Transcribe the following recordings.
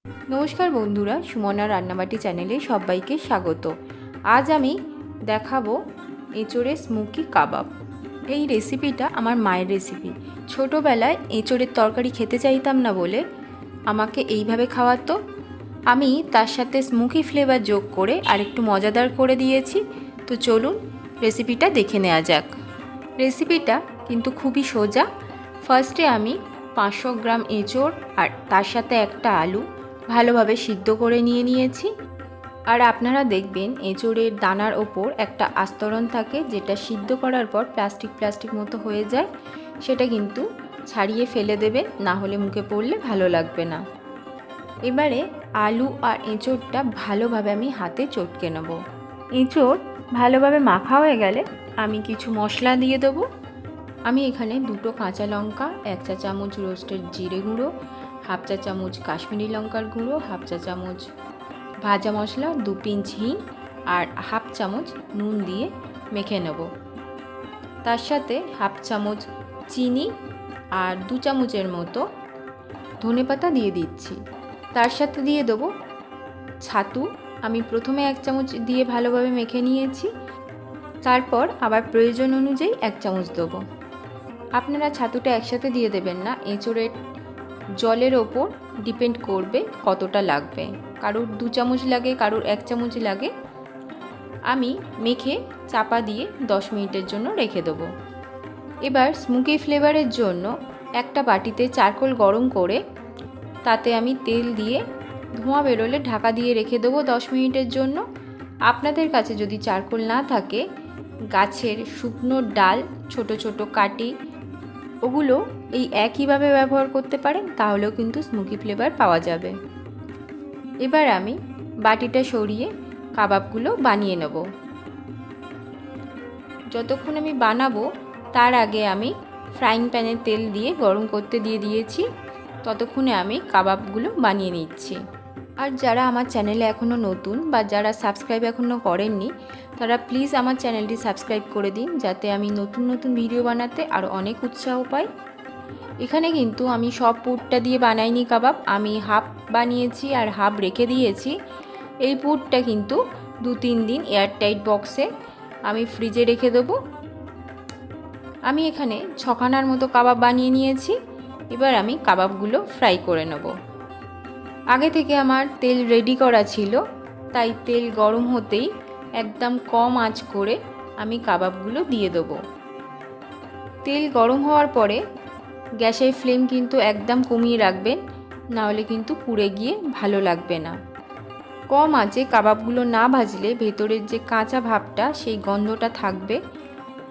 নমস্কার বন্ধুরা, সুমনা রান্নাবাটি চ্যানেলে সবাইকে স্বাগত। আজ আমি দেখাবো এঁচোড়ের স্মোকি কাবাব। এই রেসিপিটা আমার মায়ের রেসিপি। ছোটোবেলায় এঁচোড়ের তরকারি খেতে চাইতাম না বলে আমাকে এইভাবে খাওয়াতো। আমি তার সাথে স্মোকি ফ্লেভার যোগ করে আরেকটু মজাদার করে দিয়েছি। তো চলুন রেসিপিটা দেখে নেওয়া যাক। রেসিপিটা কিন্তু খুবই সোজা। ফার্স্টে আমি 500 গ্রাম এঁচোড় আর তার সাথে একটা আলু ভালোভাবে সিদ্ধ করে নিয়েছি। আর আপনারা দেখবেন এঁচোড়ের দানার ওপর একটা আস্তরণ থাকে, যেটা সিদ্ধ করার পর প্লাস্টিক মতো হয়ে যায়। সেটা কিন্তু ছাড়িয়ে ফেলে দেবে, না হলে মুখে পড়লে ভালো লাগবে না। এবারে আলু আর এঁচোড়টা ভালোভাবে আমি হাতে চটকে নেব। এঁচোড় ভালোভাবে মাখা হয়ে গেলে আমি কিছু মশলা দিয়ে দেবো। আমি এখানে 2টো কাঁচা লঙ্কা, 1 চা চামচ রোস্টেড জিরে গুঁড়ো, 1/2 চা চামচ কাশ্মীরি লঙ্কার গুঁড়ো, 1/2 চা চামচ ভাজা মশলা, 2 পিঞ্চ হিং আর 1/2 চামচ নুন দিয়ে মেখে নেব। তার সাথে 1/2 চামচ চিনি আর 2 চামচের মতো ধনেপাতা দিয়ে দিচ্ছি। তার সাথে দিয়ে দেবো ছাতু। আমি প্রথমে 1 চামচ দিয়ে ভালোভাবে মেখে নিয়েছি, তারপর আবার প্রয়োজন অনুযায়ী 1 চামচ দেবো। আপনারা ছাতুটা একসাথে দিয়ে দেবেন না, এঁচোড়ের জলের ওপর ডিপেন্ড করবে কতটা লাগবে। কারোর 2 চামচ লাগে, কারোর 1 চামচ লাগে। আমি মেখে চাপা দিয়ে 10 মিনিটের জন্য রেখে দেবো। এবার স্মোকি ফ্লেভারের জন্য একটা বাটিতে চারকোল গরম করে তাতে আমি তেল দিয়ে ধোঁয়া বেরোলে ঢাকা দিয়ে রেখে দেবো 10 মিনিটের জন্য। আপনাদের কাছে যদি চারকোল না থাকে, গাছের শুকনো ডাল ছোট ছোট কাটি ওগুলো এই একইভাবে ব্যবহার করতে পারেন, তাহলেও কিন্তু স্মোকি ফ্লেভার পাওয়া যাবে। এবার আমি বাটিটা সরিয়ে কাবাবগুলো বানিয়ে নেব। যতক্ষণ আমি বানাবো তার আগে আমি ফ্রাইং প্যানে তেল দিয়ে গরম করতে দিয়েছি। ততক্ষণে আমি কাবাবগুলো বানিয়ে নিচ্ছি। আর যারা আমার চ্যানেলে এখনও নতুন বা যারা সাবস্ক্রাইব এখনও করেননি, তারা প্লিজ আমার চ্যানেলটি সাবস্ক্রাইব করে দিন, যাতে আমি নতুন ভিডিও বানাতে আরও অনেক উৎসাহ পাই। এখানে কিন্তু আমি সব পুরটা দিয়ে বানাইনি কাবাব, আমি হাফ বানিয়েছি আর হাফ রেখে দিয়েছি। এই পুরটা কিন্তু 2-3 দিন এয়ারটাইট বক্সে আমি ফ্রিজে রেখে দেবো। আমি এখানে 6খানার মতো কাবাব বানিয়ে নিয়েছি। এবার আমি কাবাবগুলো ফ্রাই করে নেব। আগে থেকে আমার তেল রেডি করা ছিল, তাই তেল গরম হতেই একদম কম আঁচ করে আমি কাবাবগুলো দিয়ে দেবো। তেল গরম হওয়ার পরে গ্যাসের ফ্লেম কিন্তু একদম কমিয়ে রাখবেন, না হলে কিন্তু পুড়ে গিয়ে ভালো লাগবে না। কম আঁচে কাবাবগুলো না ভাজলে ভেতরের যে কাঁচা ভাবটা, সেই গন্ধটা থাকবে,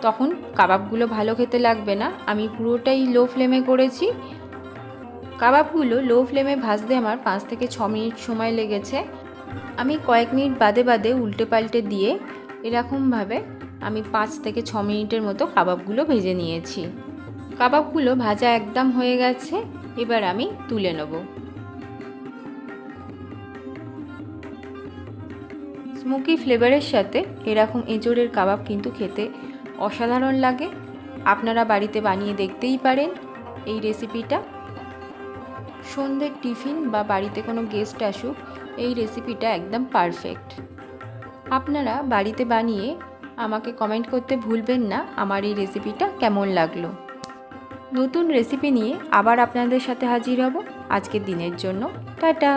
তখন কাবাবগুলো ভালো খেতে লাগবে না। আমি পুরোটাই লো ফ্লেমে করেছি। কাবাবগুলো লো ফ্লেমে ভাজতে আমার 5 থেকে 6 মিনিট সময় লেগেছে। আমি কয়েক মিনিট বাদে উল্টে পাল্টে দিয়ে এরকমভাবে আমি 5 থেকে 6 মিনিটের মতো কাবাবগুলো ভেজে নিয়েছি। কাবাবগুলো ভাজা একদম হয়ে গেছে। এবার আমি তুলে নেব। স্মোকি ফ্লেভারের সাথে এরকম এঁচোড়ের কাবাব কিন্তু খেতে অসাধারণ লাগে। আপনারা বাড়িতে বানিয়ে দেখতেই পারেন এই রেসিপিটা। সন্ধ্যের টিফিন বা বাড়িতে কোনো গেস্ট আসুক, এই রেসিপিটা একদম পারফেক্ট। আপনারা বাড়িতে বানিয়ে আমাকে কমেন্ট করতে ভুলবেন না আমার এই রেসিপিটা কেমন লাগলো। নতুন রেসিপি নিয়ে আবার আপনাদের সাথে হাজির হব। আজকের দিনের জন্য টাটা।